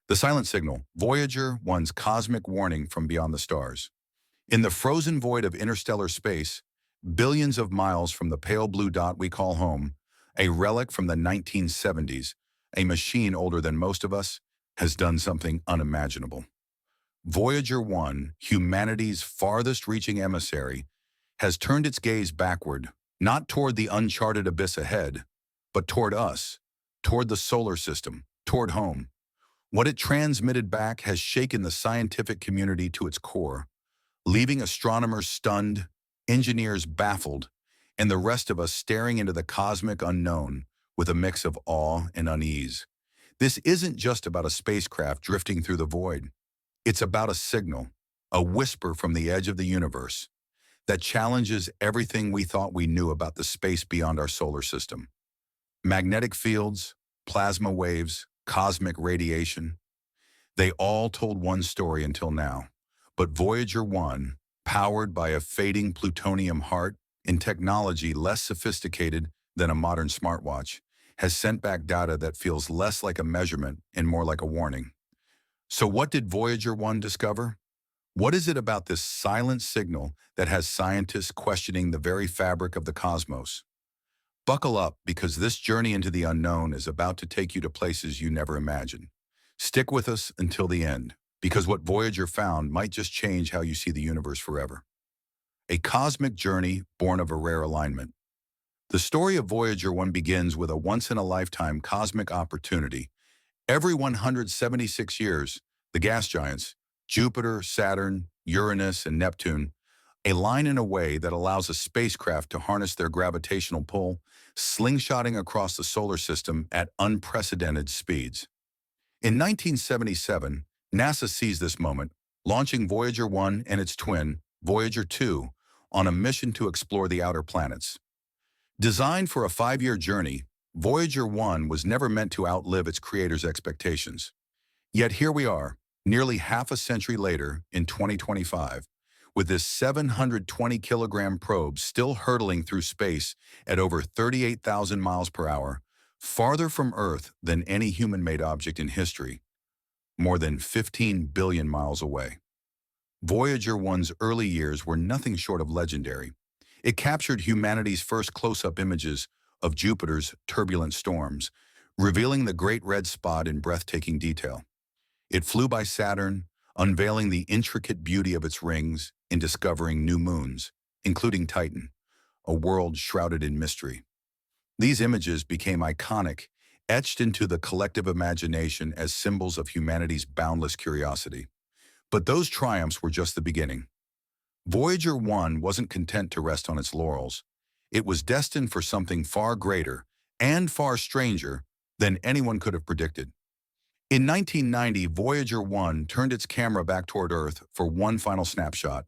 The silent signal, Voyager 1's cosmic warning from beyond the stars. In the frozen void of interstellar space, billions of miles from the pale blue dot we call home, a relic from the 1970s, a machine older than most of us, has done something unimaginable. Voyager 1, humanity's farthest-reaching emissary, has turned its gaze backward, not toward the uncharted abyss ahead, but toward us, toward the solar system, toward home. What it transmitted back has shaken the scientific community to its core, leaving astronomers stunned, engineers baffled, and the rest of us staring into the cosmic unknown with a mix of awe and unease. This isn't just about a spacecraft drifting through the void. It's about a signal, a whisper from the edge of the universe that challenges everything we thought we knew about the space beyond our solar system. Magnetic fields, plasma waves, cosmic radiation, they all told one story until now. But Voyager 1, powered by a fading plutonium heart in technology less sophisticated than a modern smartwatch, has sent back data that feels less like a measurement and more like a warning. So what did Voyager 1 discover? What is it about this silent signal that has scientists questioning the very fabric of the cosmos? Buckle up, because this journey into the unknown is about to take you to places you never imagined. Stick with us until the end, because what Voyager found might just change how you see the universe forever. A cosmic journey born of a rare alignment. The story of Voyager 1 begins with a once-in-a-lifetime cosmic opportunity. Every 176 years, the gas giants, Jupiter, Saturn, Uranus, and Neptune, align in a way that allows a spacecraft to harness their gravitational pull, slingshotting across the solar system at unprecedented speeds. In 1977, NASA seized this moment, launching Voyager 1 and its twin, Voyager 2, on a mission to explore the outer planets. Designed for a 5-year journey, Voyager 1 was never meant to outlive its creator's expectations. Yet here we are, nearly half a century later, in 2025, with this 720-kilogram probe still hurtling through space at over 38,000 miles per hour, farther from Earth than any human-made object in history, more than 15 billion miles away. Voyager 1's early years were nothing short of legendary. It captured humanity's first close-up images of Jupiter's turbulent storms, revealing the Great Red Spot in breathtaking detail. It flew by Saturn, unveiling the intricate beauty of its rings and discovering new moons, including Titan, a world shrouded in mystery. These images became iconic, etched into the collective imagination as symbols of humanity's boundless curiosity. But those triumphs were just the beginning. Voyager 1 wasn't content to rest on its laurels. It was destined for something far greater and far stranger than anyone could have predicted. In 1990, Voyager 1 turned its camera back toward Earth for one final snapshot,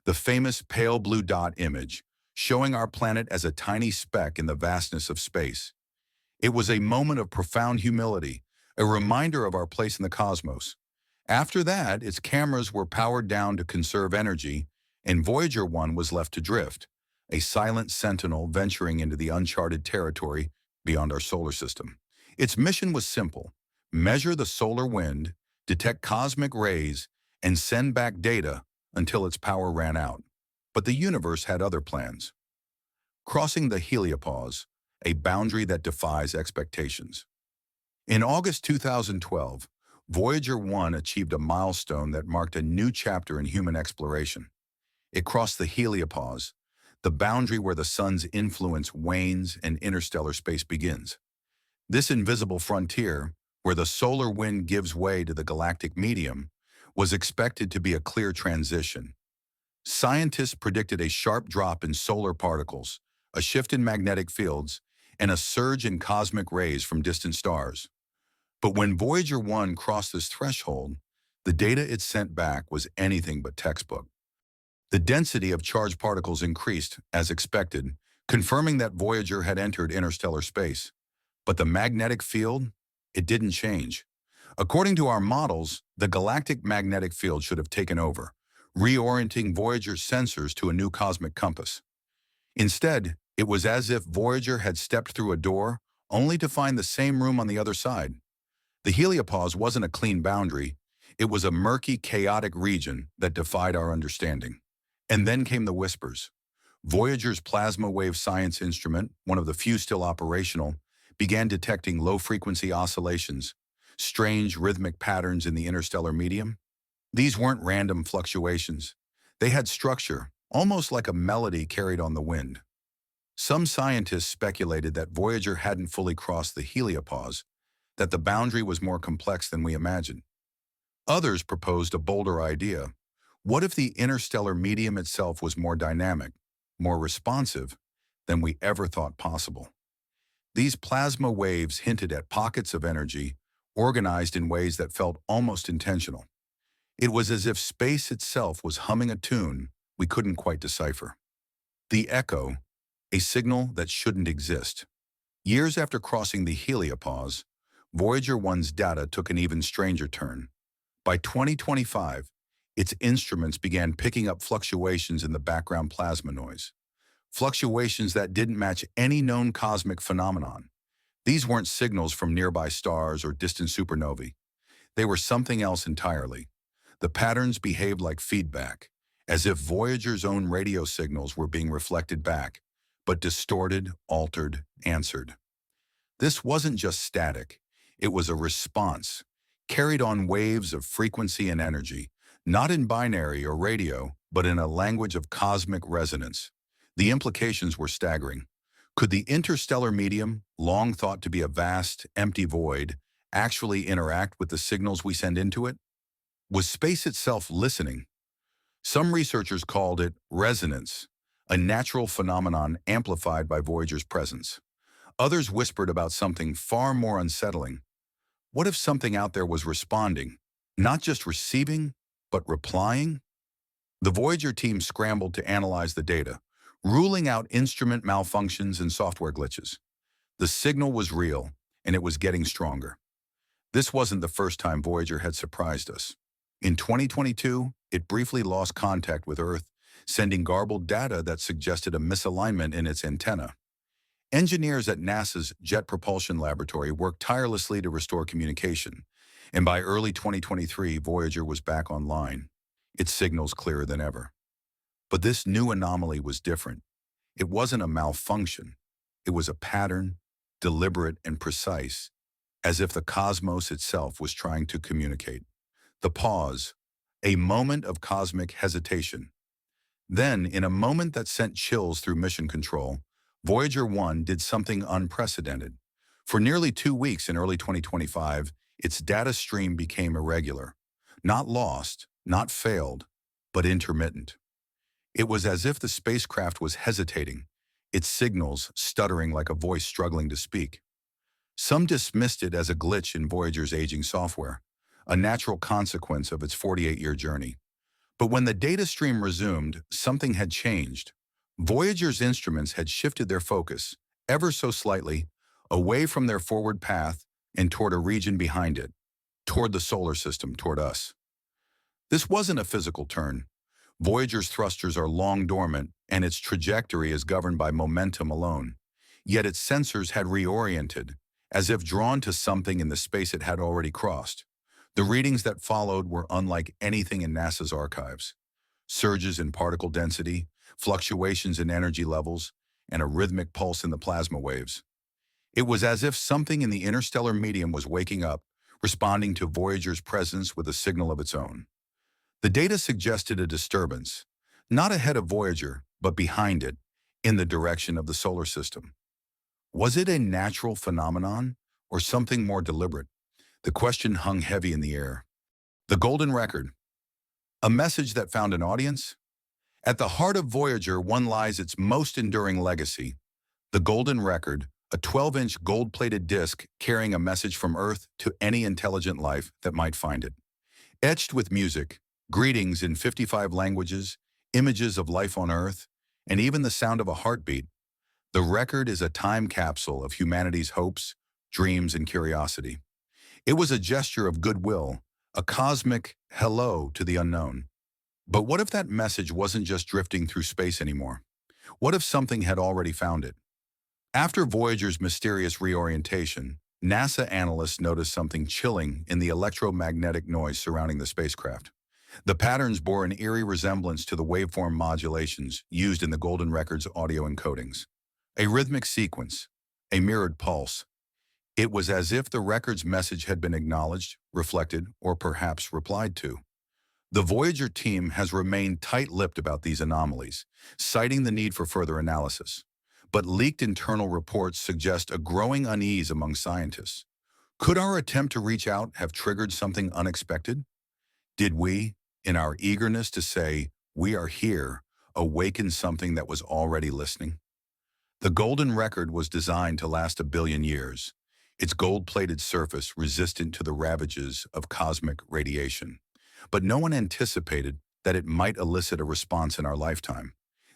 the famous pale blue dot image, showing our planet as a tiny speck in the vastness of space. It was a moment of profound humility, a reminder of our place in the cosmos. After that, its cameras were powered down to conserve energy, and Voyager 1 was left to drift, a silent sentinel venturing into the uncharted territory beyond our solar system. Its mission was simple: measure the solar wind, detect cosmic rays, and send back data until its power ran out. But the universe had other plans. Crossing the heliopause, a boundary that defies expectations. In August 2012, Voyager 1 achieved a milestone that marked a new chapter in human exploration. It crossed the heliopause, the boundary where the sun's influence wanes and interstellar space begins. This invisible frontier, where the solar wind gives way to the galactic medium, was expected to be a clear transition. Scientists predicted a sharp drop in solar particles, a shift in magnetic fields, and a surge in cosmic rays from distant stars. But when Voyager 1 crossed this threshold, the data it sent back was anything but textbook. The density of charged particles increased, as expected, confirming that Voyager had entered interstellar space. But the magnetic field? It didn't change. According to our models, the galactic magnetic field should have taken over, reorienting Voyager's sensors to a new cosmic compass. Instead, it was as if Voyager had stepped through a door, only to find the same room on the other side. The heliopause wasn't a clean boundary. It was a murky, chaotic region that defied our understanding. And then came the whispers. Voyager's plasma wave science instrument, one of the few still operational, began detecting low-frequency oscillations, strange rhythmic patterns in the interstellar medium. These weren't random fluctuations. They had structure, almost like a melody carried on the wind. Some scientists speculated that Voyager hadn't fully crossed the heliopause, that the boundary was more complex than we imagined. Others proposed a bolder idea. What if the interstellar medium itself was more dynamic, more responsive than we ever thought possible? These plasma waves hinted at pockets of energy, organized in ways that felt almost intentional. It was as if space itself was humming a tune we couldn't quite decipher. The echo, a signal that shouldn't exist. Years after crossing the heliopause, Voyager 1's data took an even stranger turn. By 2025, its instruments began picking up fluctuations in the background plasma noise. Fluctuations that didn't match any known cosmic phenomenon. These weren't signals from nearby stars or distant supernovae. They were something else entirely. The patterns behaved like feedback, as if Voyager's own radio signals were being reflected back, but distorted, altered, answered. This wasn't just static. It was a response, carried on waves of frequency and energy, not in binary or radio, but in a language of cosmic resonance. The implications were staggering. Could the interstellar medium, long thought to be a vast, empty void, actually interact with the signals we send into it? Was space itself listening? Some researchers called it resonance, a natural phenomenon amplified by Voyager's presence. Others whispered about something far more unsettling. What if something out there was responding, not just receiving, but replying? The Voyager team scrambled to analyze the data, ruling out instrument malfunctions and software glitches. The signal was real, and it was getting stronger. This wasn't the first time Voyager had surprised us. In 2022, it briefly lost contact with Earth, sending garbled data that suggested a misalignment in its antenna. Engineers at NASA's Jet Propulsion Laboratory worked tirelessly to restore communication, and by early 2023, Voyager was back online, its signals clearer than ever. But this new anomaly was different. It wasn't a malfunction. It was a pattern, deliberate and precise, as if the cosmos itself was trying to communicate. The pause, a moment of cosmic hesitation. Then, in a moment that sent chills through mission control, Voyager 1 did something unprecedented. For nearly 2 weeks in early 2025, its data stream became irregular. Not lost, not failed, but intermittent. It was as if the spacecraft was hesitating, its signals stuttering like a voice struggling to speak. Some dismissed it as a glitch in Voyager's aging software, a natural consequence of its 48-year journey. But when the data stream resumed, something had changed. Voyager's instruments had shifted their focus, ever so slightly, away from their forward path and toward a region behind it, toward the solar system, toward us. This wasn't a physical turn. Voyager's thrusters are long dormant, and its trajectory is governed by momentum alone. Yet its sensors had reoriented, as if drawn to something in the space it had already crossed. The readings that followed were unlike anything in NASA's archives. Surges in particle density, fluctuations in energy levels, and a rhythmic pulse in the plasma waves. It was as if something in the interstellar medium was waking up, responding to Voyager's presence with a signal of its own. The data suggested a disturbance, not ahead of Voyager, but behind it, in the direction of the solar system. Was it a natural phenomenon, or something more deliberate? The question hung heavy in the air. The Golden Record. A message that found an audience? At the heart of Voyager 1 lies its most enduring legacy, the Golden Record, a 12-inch gold-plated disc carrying a message from Earth to any intelligent life that might find it. Etched with music, greetings in 55 languages, images of life on Earth, and even the sound of a heartbeat, the record is a time capsule of humanity's hopes, dreams, and curiosity. It was a gesture of goodwill, a cosmic hello to the unknown. But what if that message wasn't just drifting through space anymore? What if something had already found it? After Voyager's mysterious reorientation, NASA analysts noticed something chilling in the electromagnetic noise surrounding the spacecraft. The patterns bore an eerie resemblance to the waveform modulations used in the Golden Record's audio encodings. A rhythmic sequence, a mirrored pulse. It was as if the record's message had been acknowledged, reflected, or perhaps replied to. The Voyager team has remained tight-lipped about these anomalies, citing the need for further analysis. But leaked internal reports suggest a growing unease among scientists. Could our attempt to reach out have triggered something unexpected? Did we, in our eagerness to say, "We are here," awaken something that was already listening? The Golden Record was designed to last 1 billion years, its gold-plated surface resistant to the ravages of cosmic radiation. But no one anticipated that it might elicit a response in our lifetime.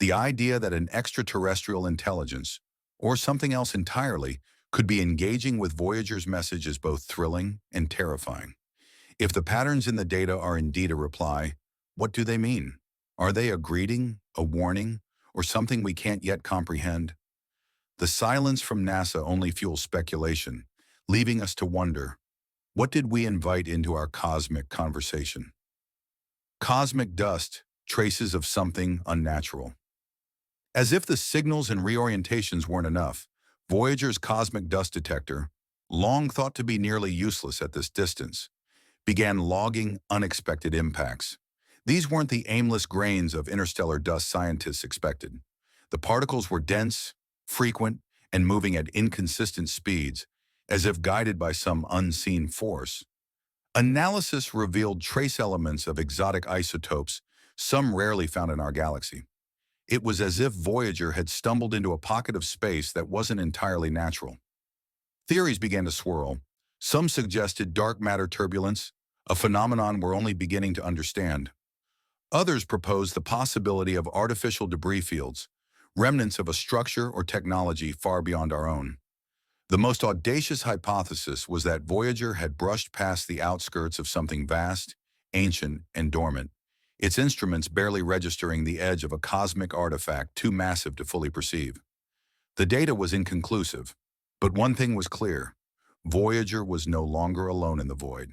The idea that an extraterrestrial intelligence, or something else entirely, could be engaging with Voyager's message is both thrilling and terrifying. If the patterns in the data are indeed a reply, what do they mean? Are they a greeting, a warning, or something we can't yet comprehend? The silence from NASA only fuels speculation, leaving us to wonder, what did we invite into our cosmic conversation? Cosmic dust, traces of something unnatural. As if the signals and reorientations weren't enough, Voyager's cosmic dust detector, long thought to be nearly useless at this distance, began logging unexpected impacts. These weren't the aimless grains of interstellar dust scientists expected. The particles were dense, frequent, and moving at inconsistent speeds, as if guided by some unseen force. Analysis revealed trace elements of exotic isotopes, some rarely found in our galaxy. It was as if Voyager had stumbled into a pocket of space that wasn't entirely natural. Theories began to swirl. Some suggested dark matter turbulence, a phenomenon we're only beginning to understand. Others proposed the possibility of artificial debris fields, remnants of a structure or technology far beyond our own. The most audacious hypothesis was that Voyager had brushed past the outskirts of something vast, ancient, and dormant, its instruments barely registering the edge of a cosmic artifact too massive to fully perceive. The data was inconclusive, but one thing was clear: Voyager was no longer alone in the void.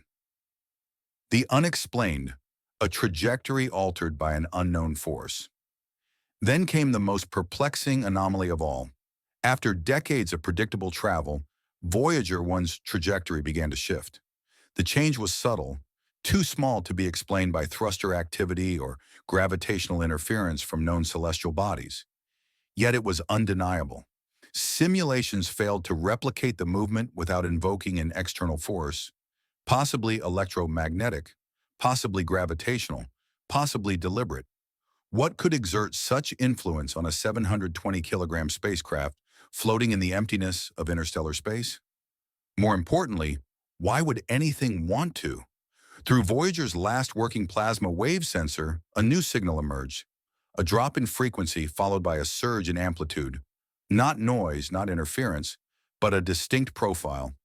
The unexplained, a trajectory altered by an unknown force. Then came the most perplexing anomaly of all. After decades of predictable travel, Voyager 1's trajectory began to shift. The change was subtle, too small to be explained by thruster activity or gravitational interference from known celestial bodies. Yet it was undeniable. Simulations failed to replicate the movement without invoking an external force, possibly electromagnetic, possibly gravitational, possibly deliberate. What could exert such influence on a 720-kilogram spacecraft floating in the emptiness of interstellar space? More importantly, why would anything want to? Through Voyager's last working plasma wave sensor, a new signal emerged, a drop in frequency followed by a surge in amplitude. Not noise, not interference, but a distinct profile.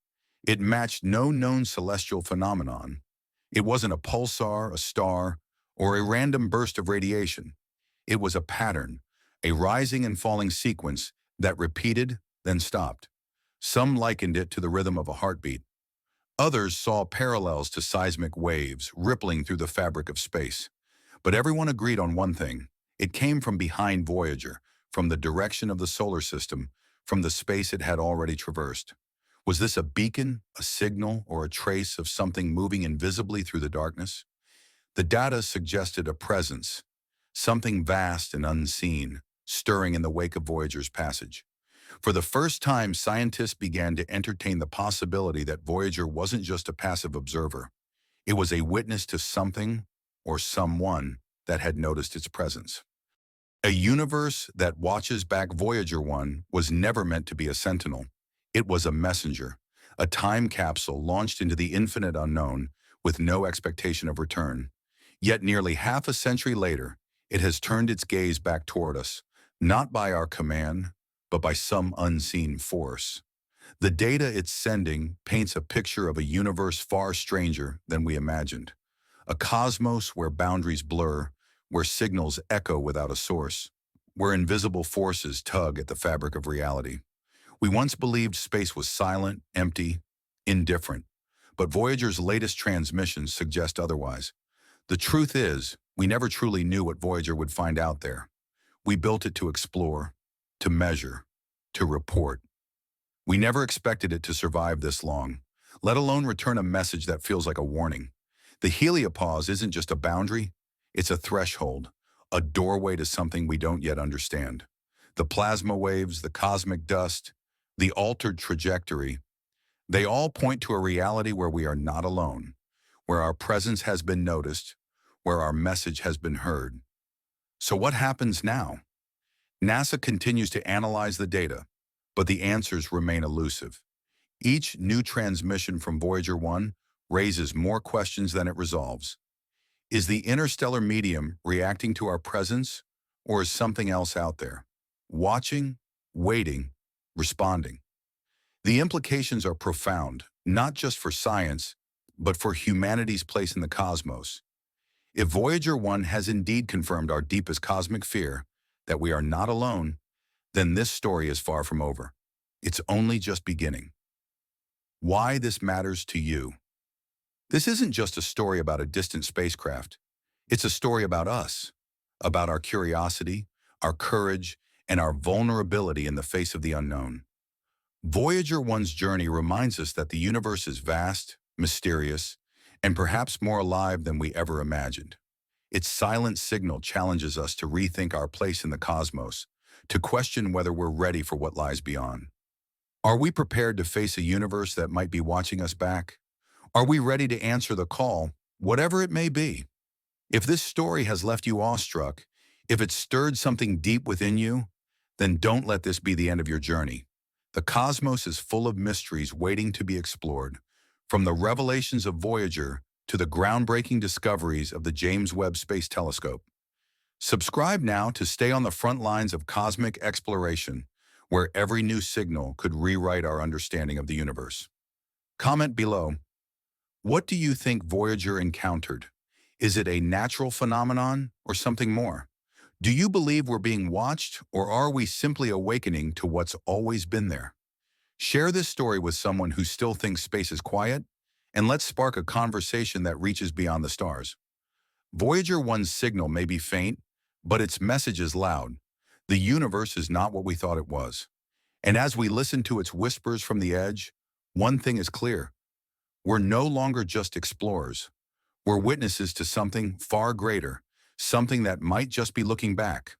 It matched no known celestial phenomenon. It wasn't a pulsar, a star, or a random burst of radiation. It was a pattern, a rising and falling sequence that repeated, then stopped. Some likened it to the rhythm of a heartbeat. Others saw parallels to seismic waves rippling through the fabric of space. But everyone agreed on one thing: it came from behind Voyager, from the direction of the solar system, from the space it had already traversed. Was this a beacon, a signal, or a trace of something moving invisibly through the darkness? The data suggested a presence, something vast and unseen, stirring in the wake of Voyager's passage. For the first time, scientists began to entertain the possibility that Voyager wasn't just a passive observer. It was a witness to something, or someone, that had noticed its presence. A universe that watches back Voyager 1 was never meant to be a sentinel. It was a messenger, a time capsule launched into the infinite unknown with no expectation of return. Yet nearly half a century later, it has turned its gaze back toward us, not by our command, but by some unseen force. The data it's sending paints a picture of a universe far stranger than we imagined. A cosmos where boundaries blur, where signals echo without a source, where invisible forces tug at the fabric of reality. We once believed space was silent, empty, indifferent. But Voyager's latest transmissions suggest otherwise. The truth is, we never truly knew what Voyager would find out there. We built it to explore, to measure, to report. We never expected it to survive this long, let alone return a message that feels like a warning. The heliopause isn't just a boundary, it's a threshold, a doorway to something we don't yet understand. The plasma waves, the cosmic dust, the altered trajectory, they all point to a reality where we are not alone, where our presence has been noticed, where our message has been heard. So what happens now? NASA continues to analyze the data, but the answers remain elusive. Each new transmission from Voyager 1 raises more questions than it resolves. Is the interstellar medium reacting to our presence, or is something else out there? Watching, waiting, responding. The implications are profound, not just for science, but for humanity's place in the cosmos. If Voyager 1 has indeed confirmed our deepest cosmic fear, that we are not alone, then this story is far from over. It's only just beginning. Why this matters to you. This isn't just a story about a distant spacecraft. It's a story about us, about our curiosity, our courage, and our vulnerability in the face of the unknown. Voyager 1's journey reminds us that the universe is vast, mysterious, and perhaps more alive than we ever imagined. Its silent signal challenges us to rethink our place in the cosmos, to question whether we're ready for what lies beyond. Are we prepared to face a universe that might be watching us back? Are we ready to answer the call, whatever it may be? If this story has left you awestruck, if it's stirred something deep within you, then don't let this be the end of your journey. The cosmos is full of mysteries waiting to be explored, from the revelations of Voyager to the groundbreaking discoveries of the James Webb Space Telescope. Subscribe now to stay on the front lines of cosmic exploration, where every new signal could rewrite our understanding of the universe. Comment below. What do you think Voyager encountered? Is it a natural phenomenon or something more? Do you believe we're being watched, or are we simply awakening to what's always been there? Share this story with someone who still thinks space is quiet, and let's spark a conversation that reaches beyond the stars. Voyager 1's signal may be faint, but its message is loud. The universe is not what we thought it was. And as we listen to its whispers from the edge, one thing is clear. We're no longer just explorers. We're witnesses to something far greater, something that might just be looking back.